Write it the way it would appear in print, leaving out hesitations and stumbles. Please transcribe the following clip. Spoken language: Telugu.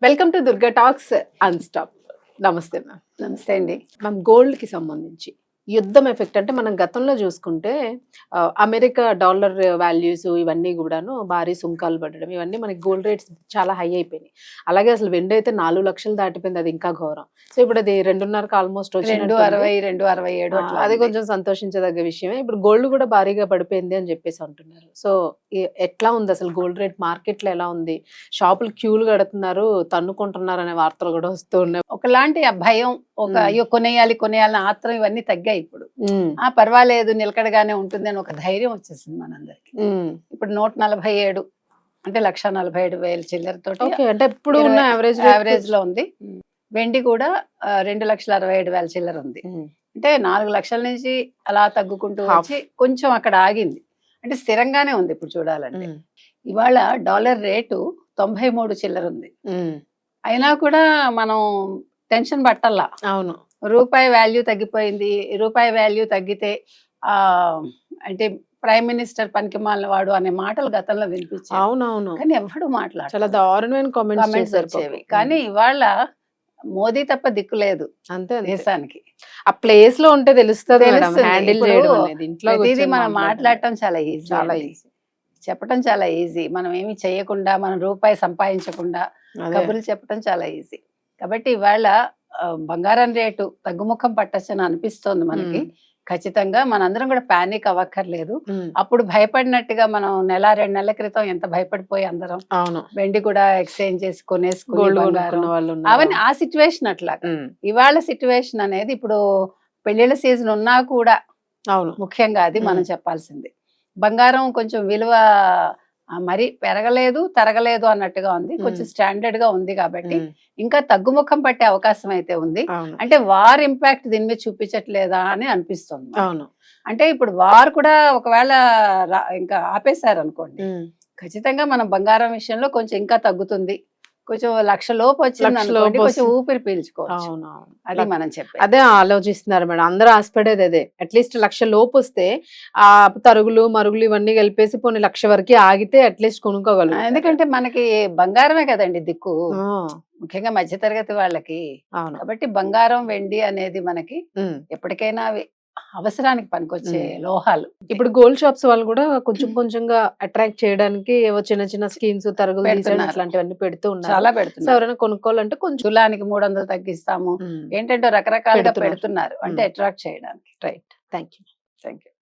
Welcome to Durga talks unstop. నమస్తే మ్యామ్. నమస్తే అండి. మ్యామ్, గోల్డ్ కి సంబంధించి యుద్ధం ఎఫెక్ట్ అంటే మనం గతంలో చూసుకుంటే అమెరికా డాలర్ వాల్యూస్ ఇవన్నీ కూడాను భారీ సుంకాలు పడడం ఇవన్నీ మనకి గోల్డ్ రేట్స్ చాలా హై అయిపోయినాయి. అలాగే అసలు వెండి అయితే 4 లక్షలు దాటిపోయింది, అది ఇంకా ఘోరం. సో ఇప్పుడు అది 2.5కి ఆల్మోస్ట్ వచ్చినట్టు 2.60, 2.67 అట్లా అది ఉంది. కొంచెం సంతోషించదగ్గ విషయమే. ఇప్పుడు గోల్డ్ కూడా భారీగా పడిపోయింది అని చెప్పేసి అంటున్నారు. సో ఎట్లా ఉంది అసలు గోల్డ్ రేట్ మార్కెట్ లో ఎలా ఉంది? షాపులు క్యూలు కడుతున్నారు, తన్నుకుంటున్నారు అనే వార్తలు కూడా వస్తూ ఉన్నాయి. ఒకలాంటి ఆ భయం, ఒక అయ్యో కొనేయాలని ఆత్రం ఇవన్నీ తగ్గాయి ఇప్పుడు. పర్వాలేదు నిలకడగానే ఉంటుంది అని ఒక ధైర్యం వచ్చేసింది మనందరికి. ఇప్పుడు 147 అంటే 1,47,000 చిల్లరతోటి అంటే ఇప్పుడు ఉన్న యావరేజ్ లో ఉంది. వెండి కూడా 2,67,000 చిల్లర ఉంది. అంటే 4 లక్షల నుంచి అలా తగ్గుకుంటూ వచ్చి కొంచెం అక్కడ ఆగింది. అంటే స్థిరంగానే ఉంది ఇప్పుడు చూడాలంటే. ఇవాళ డాలర్ రేటు 93 చిల్లర ఉంది. అయినా కూడా మనం టెన్షన్ పట్టల్లా. అవును, రూపాయి వాల్యూ తగ్గిపోయింది. రూపాయి వాల్యూ తగ్గితే అంటే ప్రైమ్ మినిస్టర్ పనికి మాలిన వాడు అనే మాటలు గతంలో వినిపించాయి. అవునవును, కానీ ఎవడు మాట్లాడారు, చాలా దారుణమైన కామెంట్స్ వచ్చేవి. కానీ ఇవాళ మోదీ తప్ప దిక్కు లేదు అంతే దేశానికి. ఆ ప్లేస్ లో ఉంటే తెలుస్తుంది. ప్రతిదీ మనం మాట్లాడటం చాలా ఈజీ, చాలా ఈజీ, చెప్పటం చాలా ఈజీ. మనం ఏమి చేయకుండా, మనం రూపాయి సంపాదించకుండా కబుర్లు చెప్పటం చాలా ఈజీ. కాబట్టి ఇవాళ బంగారం రేటు తగ్గుముఖం పట్టచ్చని అనిపిస్తోంది మనకి. ఖచ్చితంగా మనందరం కూడా పానిక్ అవ్వక్కర్లేదు. అప్పుడు భయపడినట్టుగా మనం 1-2 నెలల క్రితం ఎంత భయపడిపోయి అందరం వెండి కూడా ఎక్స్చేంజ్ చేసి కొనేసుకుని అవన్నీ ఆ సిచ్యువేషన్ అట్లా. ఇవాళ సిచ్యువేషన్ అనేది ఇప్పుడు పెళ్లిళ్ళ సీజన్ ఉన్నా కూడా ముఖ్యంగా అది మనం చెప్పాల్సింది. బంగారం కొంచెం విలువ మరి పెరగలేదు తరగలేదు అన్నట్టుగా ఉంది. కొంచెం స్టాండర్డ్ గా ఉంది కాబట్టి ఇంకా తగ్గుముఖం పట్టే అవకాశం అయితే ఉంది. అంటే వార్ ఇంపాక్ట్ దీని మీద చూపించట్లేదా అని అనిపిస్తుంది. అంటే ఇప్పుడు వార్ కూడా ఒకవేళ ఇంకా ఆపేశారు అనుకోండి, ఖచ్చితంగా మనం బంగారం విషయంలో కొంచెం ఇంకా తగ్గుతుంది. కొంచెం 1 లక్ష లోపు వచ్చింది అనుకోండి, కొంచెం ఊపిరి పీల్చుకోవచ్చు. అది మనం చెప్పే అదే ఆలోచిస్తున్నారు మేడం. అందరూ ఆశపడేది అదే. అట్లీస్ట్ 1 లక్ష లోపు వస్తే ఆ తరుగులు మరుగులు ఇవన్నీ కలిపేసి పోనీ 1 లక్ష వరకు ఆగితే అట్లీస్ట్ కొనుక్కోగలరు. ఎందుకంటే మనకి బంగారమే కదండి దిక్కు, ముఖ్యంగా మధ్యతరగతి వాళ్ళకి. కాబట్టి బంగారం వెండి అనేది మనకి ఎప్పటికైనా అవసరానికి పనికొచ్చే లోహాలు. ఇప్పుడు గోల్డ్ షాప్స్ వాళ్ళు కూడా కొంచెం కొంచెంగా అట్రాక్ట్ చేయడానికి ఏవో చిన్న చిన్న స్కీమ్స్, తరుగులు అట్లాంటివన్నీ పెడుతూ ఉన్నారు. చాలా పెడుతున్నారు. ఎవరైనా కొనుక్కోవాలంటే కొంచెం తులానికి 300 తగ్గిస్తాము ఏంటంటే రకరకాలుగా పెడుతున్నారు, అంటే అట్రాక్ట్ చేయడానికి. రైట్. Thank you.